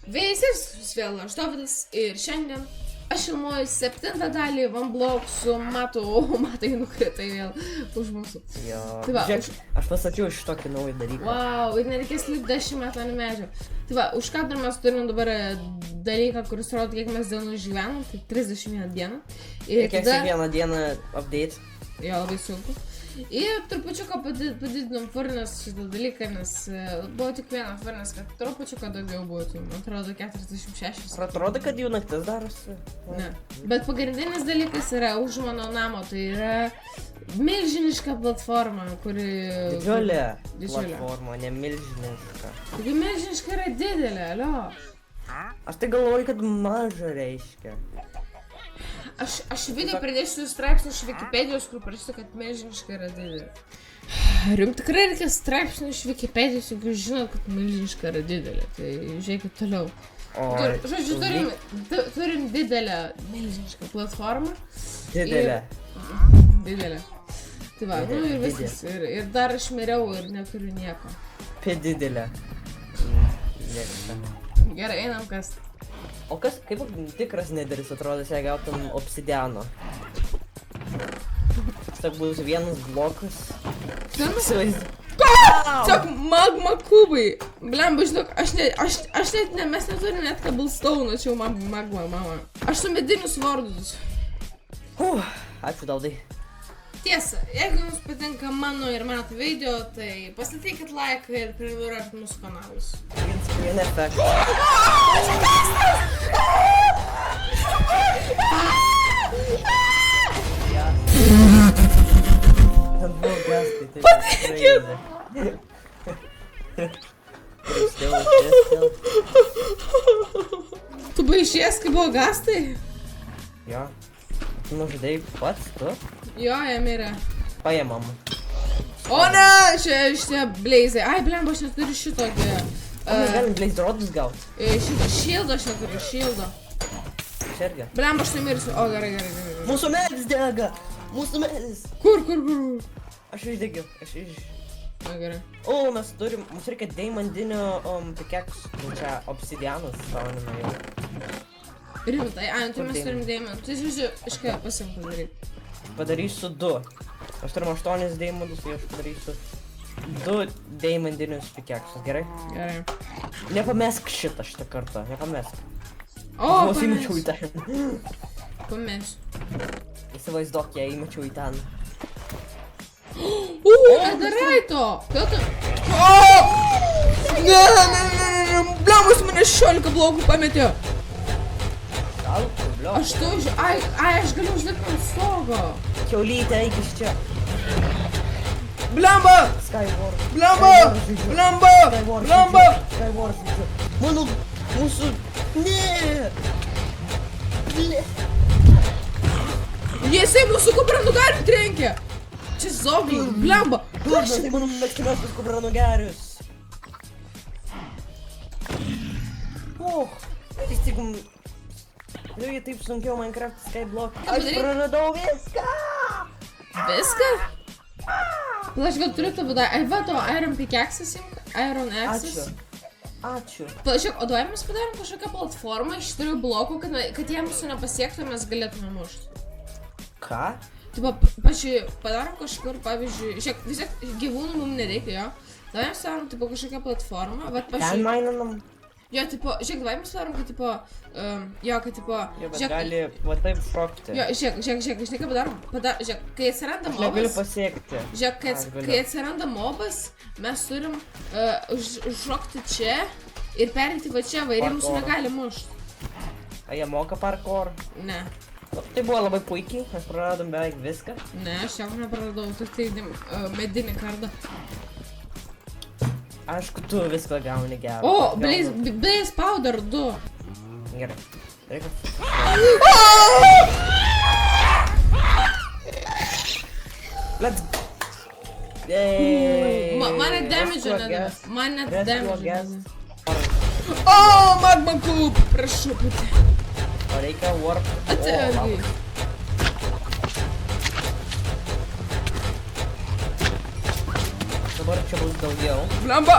Vėjas vėl aš Dovydas ir šiandien aš filmuoju 7 dalį One Block su Matu, o Matai nukritai vėl už mūsų. Jo, Tai va, žiūrėk, aš pasakiau šitokį naują dalyką. Wow, ir nereikės lipti 10 metų ant medžio. Tai va, už kadrą mes turim dabar dalyką, kuris rodo, kiek mes dienų išgyvenom, tai 31 dieną. Ir Kiek vieną dieną update? Jo, labai sunku. Ir trupučiuką padidinom furnes šitą dalyką, nes buvo tik vienas furnes, kad trupučiuką daugiau būtų. Man atrodo 46. Atrodo, kad jau naktis darosi. Ne. Bet pagrindinis dalykas yra už mano namo, tai yra milžiniška platforma, kuri... Didžiulė platforma, ne milžiniška. Taigi milžiniška yra didelė, alio. Aš tai galvoju, kad maža reiškia. Aš video pridėsiu straipsnį iš Wikipedijos, kur parašyta, kad milžiniška yra didelė. Rim tikrai reikia straipsnį iš Wikipedijos, jeigu žinot, kad milžiniška yra didelė. Tai žiūrėkit toliau. Žodžiu, turim didelę milžinišką platformą. Didelė. Didelė. Tai va, nu ir viskas. Ir dar aš miriau ir neturiu nieko. Apie didelę. Gerai, einam kas. O kas, kaip tikras nederis atrodo, jei gautum obsidiano? Tiesiog bus vienas blokas. Tiesiog magma kubai. Blemba, žinok, aš net, mes neturim net cobblestone, čia jau magma, mama. Aš su medinius vardus. Ačiū Daudai. Tiesa, jeigu jums patinka mano ir Mato video, tai pastatykit like ir prenumeruokit mūsų kanalus. Green effect. Tu baišies, kai buvo gastai? Jo. Tu nužudai pats, tu? Jo, jie mirė. Paėmam. O ne, šitie bleizai. Ai, blemba, aš neturiu šitokį. O mes galim blaze rodus gaut. Šitą šildą aš neturiu, šildą. Šergia. Blemba, aš nemirsiu. O, gerai. Mūsų medis dega! Mūsų medis! Kur? Aš išdegiu, O, gerai. O, mes turim, mums reikia deimandinio pickaxe. Čia obsidianas spaunina jau. Rimtai, tai mes turim deimantų. Tai žodžiu, iškai pasim padaryt. Padarysiu 2. Aš turim 8 deimandus, tai aš padarysiu 2 deimandinius pickaxes, gerai? Gerai. Nepamesk šitą kartą, nepamesk. O, Vos įmečiau į ten. Pamesiu. Įsivaizduok, jei įmečiau į ten. Nedarai to! Kodėl tu... Ne, blemus mane 16 blokų pametė. Aš tu aš galiu užlipti ant stogo. Kiaulytė, eik iš čia. Blemba! Skyward. Blemba! Skyward žaidžiu. Mano, mūsų... Ne! Jisai mūsų kupranugarį trenkė! Čia zombie, blemba! Tai mano mėgstamiausias kupranugarius. Vis tik... Jau jie taip sunkiau Minecraft Skyblock. Aš praradau viską! Viską? Aš gal turiu tavo dar... Ai, va to Iron Pickaxes imk, Iron Axes. Ačiū. Palauk, o duoj mes padarom kažkokią platformą iš 3 blokų, kad jie mūsų nepasiektų, mes galėtume mušti. Ką? Taip, pažiūrėjau, padarom kažkur, pavyzdžiui, žiūrėk, vis tiek gyvūnų mums nereikia, jo. Davai mes darom, tipo, kažkokią platformą, bet Ten maininam. Jo, tipo, žiūrėk, davai mes darom, kad, tipo, Jo, bet gali va taip šokti. Jo, žiūrėk, žinai, ką padarom? Žiūrėk, kai atsiranda mobas... Aš negaliu pasiekti. Žiūrėk, kai atsiranda mobas, mes turim užšokti čia ir pereiti va čia, va, ir jie mūsų negali mušti. A jie moka parkour? Ne. Tai buvo labai puikiai, mes praradom beveik viską. Ne, aš jau nepraradau, tik tai medinį kardą. Aišku, tu viską gauni gerą. O, Blaze Powder 2. Gerai. Reikia. Let's go. Yeeey. Man net damage nedavė. Man net damage nedavė. Rest O, magma cube, prašau, pati. O reikia warp. Atsargiai. Dabar čia bus daugiau. Blemba!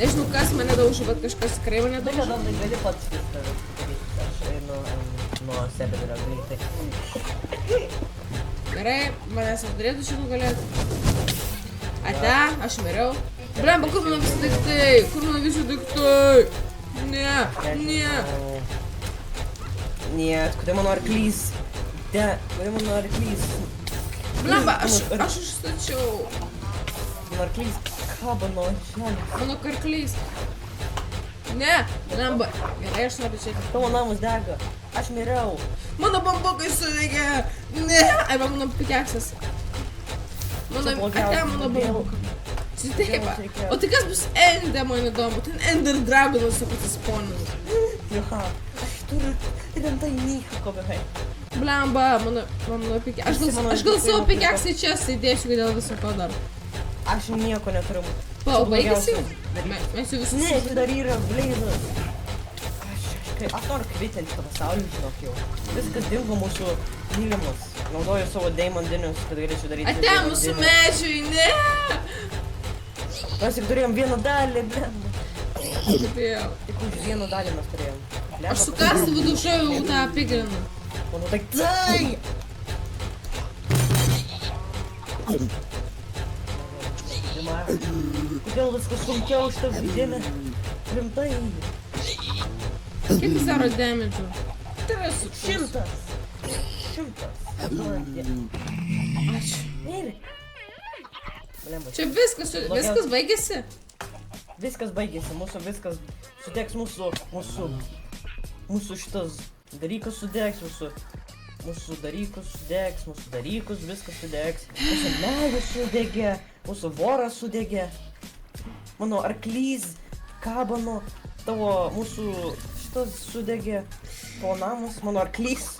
Nežinau, kas mane daužo, bet kažkas tikrai mane Tai daužo. kada gali pats viską padaryti. Aš einu nuo serverio greitai. Gerai, manęs neturėtų šitų galėti. Ate, aš miriau. Blemba, kur mano visi daiktai? Kur mano visi daiktai? Ne, ne. Нет, куда мano arklys? Да, куда mano arklys? Blemba, aš užstačiau. Mano arklys kabo nuo žemės. Mano karklys. Ne, blemba. Gerai, aš noriu čia. Tavo namas dega. Aš miriau. Mano bambukai sudegė. Ne, arba mano pikeksas. Mano, ate, mano bambukai. Siteipa. O tai kas bus Ende, man įdomu. Ten Ender Dragonas su pasisponinus. Joha, aš turiu rimtai nieko beveik. Blemba, mano pikeksas. Aš gal savo pikeksai čia sėdėsiu, dėl viso ko dar. Aš nieko neturiu. Pa, baigėsi jau? Mes jau visus... Ne, tai dar yra blazas. Aš noriu kvitinti tą pasaulį, žinok jau. Viskas dingo mūsų mylimus. Naudoju savo deimondinius, kad galėčiau daryti Ate, mūsų medžiui, ne! Mes tik turėjom vieną dalį, blemba. Kodėl? Tik už vieną dalį mes turėjom. Aš su kastuvu dušau tą piglinu. Manau, tai tai! Kodėl viskas sunkiau šitą vidinę? Rimtai. Kiek jis daro damage? Tai yra su 100. 100. Ačiū. Ir. Blemba. Čia viskas baigėsi? Viskas baigėsi, mūsų viskas sudegs, mūsų šitas dalykas sudegs, mūsų dalykus viskas sudegs, mūsų medis sudegė, mūsų voras sudegė, mano arklys kabo nuo tavo, mūsų šitas sudegė, tavo namas, mano arklys.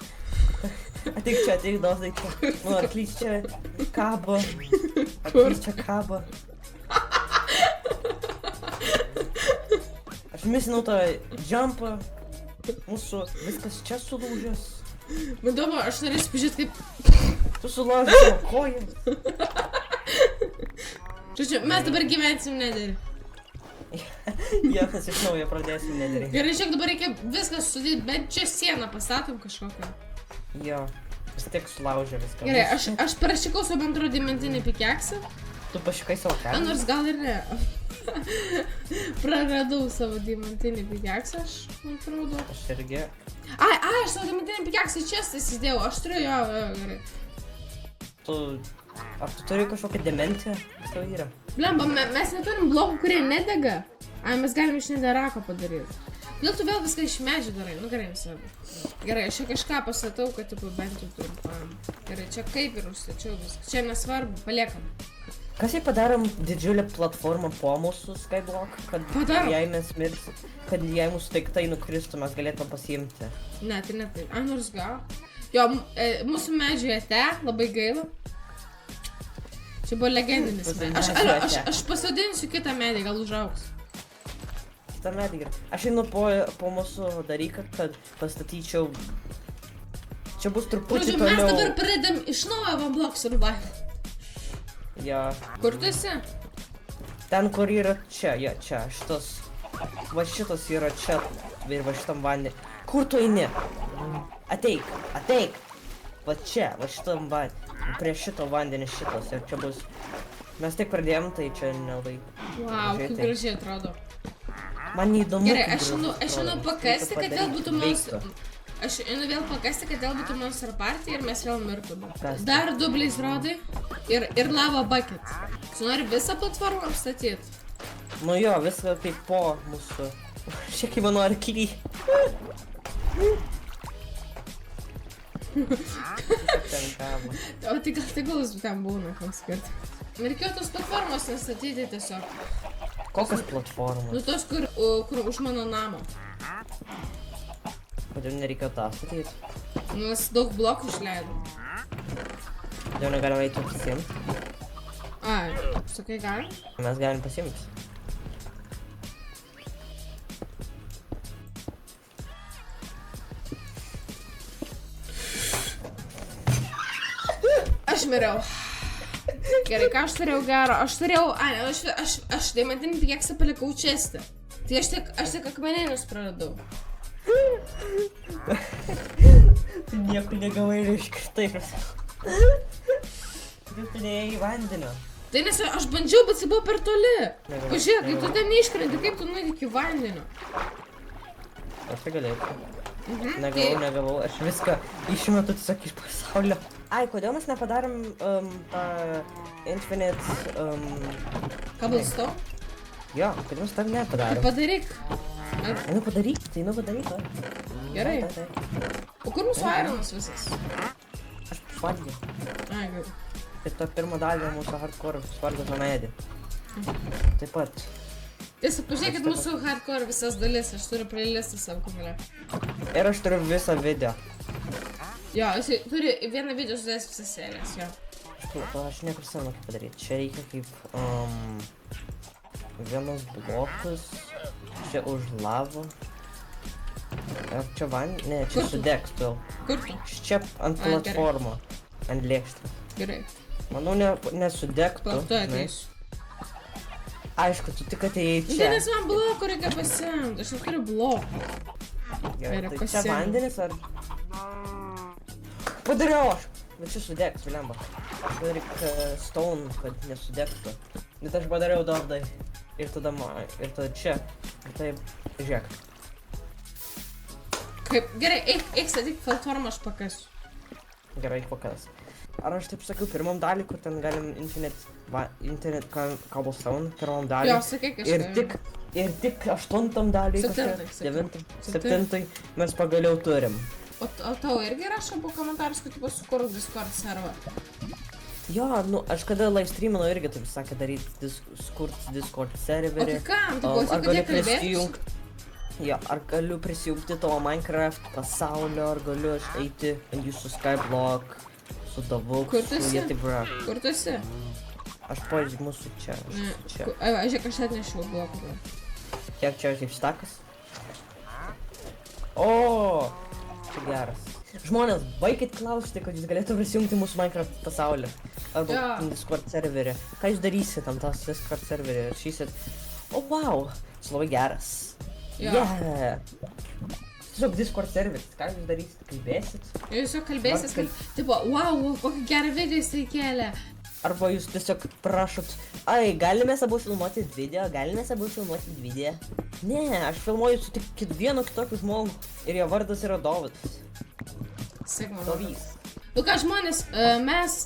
Ateik čia, daug čia. Mano arklys čia kabo. Arklys čia kabo. Aš misinau tą jumpą. Mūsų viskas čia sulūžęs. Man įdomu, aš norėsiu pažiūrėti, kaip... Tu sulaužai savo kojas. Žodžiu, mes dabar gyvensim nederį. Jo, mes iš naujo pradėsim nederį. Gerai, žiūrėk, dabar reikia viskas sudėti, bet čia sieną pastatom kažkokią. Jo, vis tiek sulaužė viską. Gerai, aš parašykau savo bendro dimentinį pikeksą. Tu pašikai savo A, kelią? nors gal ir ne. Praradau savo diamantinį pikeksą, aš man atrodo. Aš irgi. Ai, aš savo diamantinį pikeksą čia įsidėjau, aš turiu jo, gerai. Ar tu turi kažkokią dementiją? Kas tau yra? Blemba, mes neturim blokų, kurie nedega. Ai, mes galim iš nederako padaryti. Dėl tu vėl viską iš medžių darai, nu gerai, visada. Gerai, aš čia kažką pastatau, kad tu bent jau trumpam. Gerai, čia kaip ir užstačiau viską. Čia nesvarbu, paliekam. Kas jei padarom didžiulę platformą po mūsų skyblock, kad Padarom. jei mes mirsim, kad jei mūsų daiktai nukristų, mes galėtume pasiimti. Ne, tai ne taip. A, nors gal. Jo, mūsų medžiui ate, labai gaila. Čia buvo legendinis medis. Aš pasodinsiu kitą medį, gal užaugs. Kitą medį gerai. Aš einu po mūsų dalyką, kad pastatyčiau... Čia bus truputį Žodžiu, mes toliau. dabar pradedam iš naujo One Block Survival. Jo. Kur tu esi? Ten, kur yra čia, jo, čia, šitas... Va šitas yra čia, ir va šitam vandenį. Kur tu eini? Ateik, ateik! Va čia, va šitam vandenį. Prie šito vandenį šitas ir čia bus... Mes tik pradėjom, tai čia nelabai... Wow, kaip gražiai atrodo. Man neįdomu. Gerai, aš einu pakasti, kad vėl būtų Monster... Aš einu vėl pakasti, kad vėl būtų Monster Party ir mes vėl mirtume. Dar du Blaze Rodai ir Lava Bucket. Tu nori visą platformą apstatyti? Nu jo, viską kaip po mūsų... Šiek kaip mano arklį. Ten kabo. O tai gal tegulus ten būna, koks skirti. Reikėjo tos platformos nestatyti tiesiog. Kokios platformos? Nu tos, kur už mano namo. Kodėl nereikėjo tą statyti? Nes daug blokų išleidau. Kodėl negalime eiti pasiimti? Ai, sakai galim? Mes galim pasiimti. Aš miriau. Gerai, ką aš turėjau gero? Aš turėjau, aš deimantinį pikeksą palikau čestį. Tai aš tik akmenėlius praradau. Tu nieko negavai ir iškritai. Tu turėjai į vandenį. Tai nes aš bandžiau, bet jis buvo per toli. Negerai, Pažiūrėk, kai tu negerai. ten neiškrenti, kaip tu nuėdi iki vandenio. Aš tai galėčiau. Mhm, Negavau, aš viską išmetu tiesiog iš pasaulio. Ai, kodėl mes nepadarėm tą Infinite... Cobblestone? Jo, kodėl mes tą Tai nepadarėm? padaryk. Einu padaryk, va. Gerai. Tai. O kur mūsų ironas visas? Aš švargiu. Ai, gerai. Ir to pirmą dalį mūsų hardcore švargios nuėdė. Taip pat. Tiesiog pažiūrėkit mūsų hardcore visas dalis, aš turiu playlistą savo kanale. Ir aš turiu visą video. Jo, jis turi vieną video sudės visas serijas, jo. Aš neprisimenu kaip padaryti. Čia reikia kaip vienus blokus. Čia už lavą. Ar čia vandenį? Ne, čia Kur tu? sudegs tu. Kur tu? Čia ant Ai, gerai. platformų. Ant lėkštės. Gerai. Manau, nesudegtų. Palauk, tu ateisiu. Aišku, tu tik atėjai Tai čia. nes man blokų reikia pasiimti, aš neturiu blokų. Gerai, Gerai, tai čia pasiimu. vandenis ar... Padariau aš! Bet čia sudegs, vilemba. Padaryk stone, kad nesudegtų. Bet aš padariau dardai. Ir tada čia. Ir taip, žiūrėk. Kaip, gerai, eik statyk platformą, aš pakasiu. Gerai, pakas. Ar aš taip sakiau, pirmam dalį, kur ten galim Infinite Cobblestone, pirmam dalį. Jo, sakai kažką. Ir tik 8 dalį, septintai mes pagaliau turim. O tau irgi rašo po komentarus, kad tu sukurk Discord serverą. Jo, nu, aš kada live streaminau irgi taip sakė daryti Discord O serverį. tai kam? Tu Ar klausyk, kad galiu jie kalbėtų? prisijungti? Jo, ar galiu prisijungti tavo Minecraft pasaulio, ar galiu aš eiti ant jūsų Skyblock su Davuk, Kur tu su esi? Yetibra. Kur tu esi? Aš pavyzdžiui mūsų čia. Čia. Ai, žiūrėk, aš atnešiau blokų. Kiek čia kaip stakas? O, čia geras. Žmonės, baikit klausti, kad jūs galėtų prisijungti mūsų Minecraft pasaulį. Arba Jo. Discord serverį. Ką jūs darysit ant tas Discord serverį? Rašysit. O, wow, jis labai geras. Jo. Yeah. Tiesiog Discord serveris. Ką jūs darysit? Kalbėsit? Jūs jau kalbėsit, kad, tipo, wow, kokį gerą video jisai kėlė. Arba jūs tiesiog prašot, ai, galime abu filmuoti video, Ne, aš filmuoju su tik vienu kitokiu žmogu ir jo vardas yra Dovydas. Sigma. Dovys. Nu ką, žmonės, mes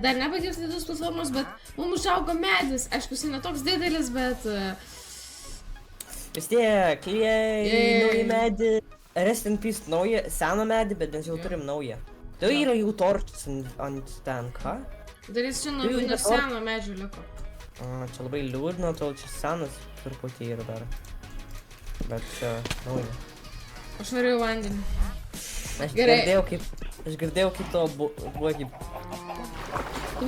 dar nebaigėm statytos platformos, bet mums užaugo medis. Aišku, jisai netoks didelis, bet... Vis tiek, Yay. naują medį. Rest in peace, seną medį, bet mes jau turim naują. Tai yra jų torčas ant ten, ką? Dalis čia nuo seno medžio liko. Čia labai liūdna, tol čia senas truputį yra dar. Bet čia nauja. Aš norėjau vandenį. Aš Gerai. girdėjau kaip to buvo kaip...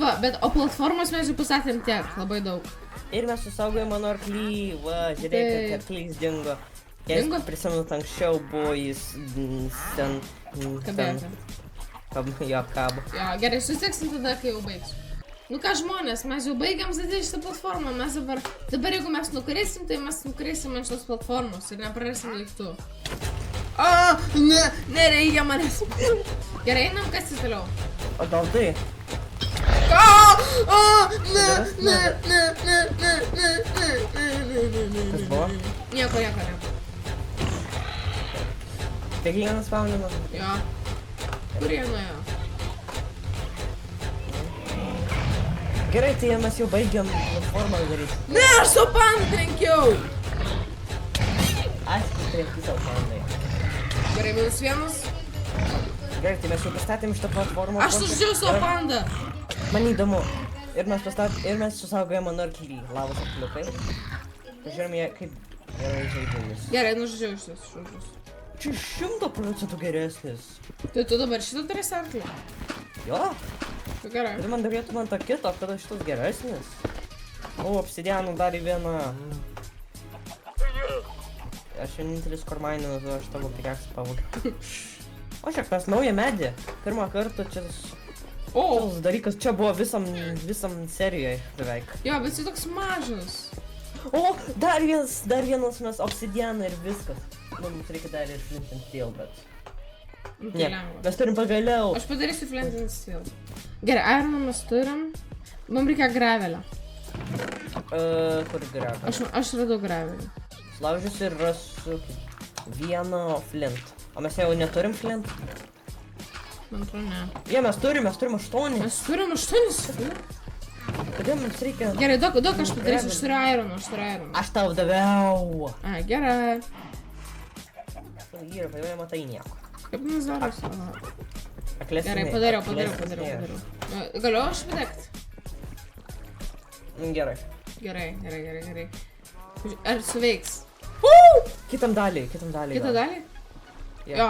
Va, bet o platformos mes jau pasatėm tiek, labai daug. Ir mes susaugojom mano arklį, va, žiūrėk, kad arklys dingo. Dingo? Jei prisimenat, anksčiau buvo jis ten... Kabėti. Jo, kabo. Jo, gerai, susitiksim tada, kai jau baigsiu. Nu ką, žmonės, mes jau baigiam statyti šitą platformą, mes dabar jeigu mes nukrisim, tai mes nukrisim ant šitos platformos ir neprarasim daiktų. Nereikia manęs. Gerai, einam kastis toliau. O gal tai? Ne. Kas buvo? Nieko. Kiekvienas spaudimas. Jo. Kur jie nuėjo? Gerai, tai mes jau baigiam platformą daryti. Ne, aš su panda trenkiau. Aišku, trenkti savo pandai. Gerai, -1. Gerai, tai mes jau pastatėm šitą platformą. Aš suždžiau savo pandą. Man įdomu. Ir mes susaugojom mano arklį, lavos arkliukai. Pažiūrėjom jie kaip gerai žaidžiamis. Gerai, nužudžiau šitas šūdžius. Čia 100% geresnis. Tai tu dabar šitą turėsi arklį? Jo, Tai gerai. ir man darėtų man tą kitą, tada šitas geresnis. O, obsidianų dar į vieną. Aš vienintelis kormaininu, aš tavo pikeksą pavogiau. O žiūrėk, mes naują medį. Pirmą kartą čia O, Tas dalykas čia buvo visam serijoje beveik. jo, bet jis toks mažas. O, dar vienas mes obsidianą ir viskas. Mums reikia dar ir flint and steel, bet... Nu, tai Ne, lengva. mes turim pagaliau. Aš padarysiu flint and steel. Gerai, ironą mes turim. Mums reikia gravelio. Kur grabą? Aš radau gravelį. Slaužiuosi ir rasiu vieną flint. O mes jau neturim flint? Man atrodo, ne. Jie, mes turim 8. Mes turim 8 flint. Kodėl mums reikia... Gerai, daug aš padarysiu, aš turiu ironą. Aš tau daviau. A, gerai. Yra, jau nematai nieko. Kaip mums darosi? Aklesnė. Gerai, padariau. Galiu aš padegti? Gerai. Gerai. Ar suveiks? Kitam daliai. Kitą dalį? Jo,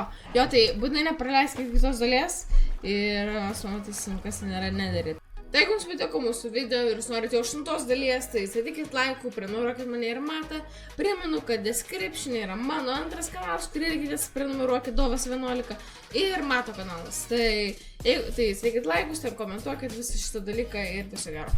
tai būtinai nepraleiskit kitos dalies ir mes matysim, kas nėra nedaryt. Tai jeigu jums patiko mūsų video ir jūs norite 8 dalies, tai įsidėkit laikų, prenumeruokit mane ir Matą. Primenu, kad description yra mano antras kanalas, kurį irgi prenumeruokit Dovas 11 ir Mato kanalas. Tai įsidėkit laikus, ten komentuokit visą šitą dalyką ir viso gero.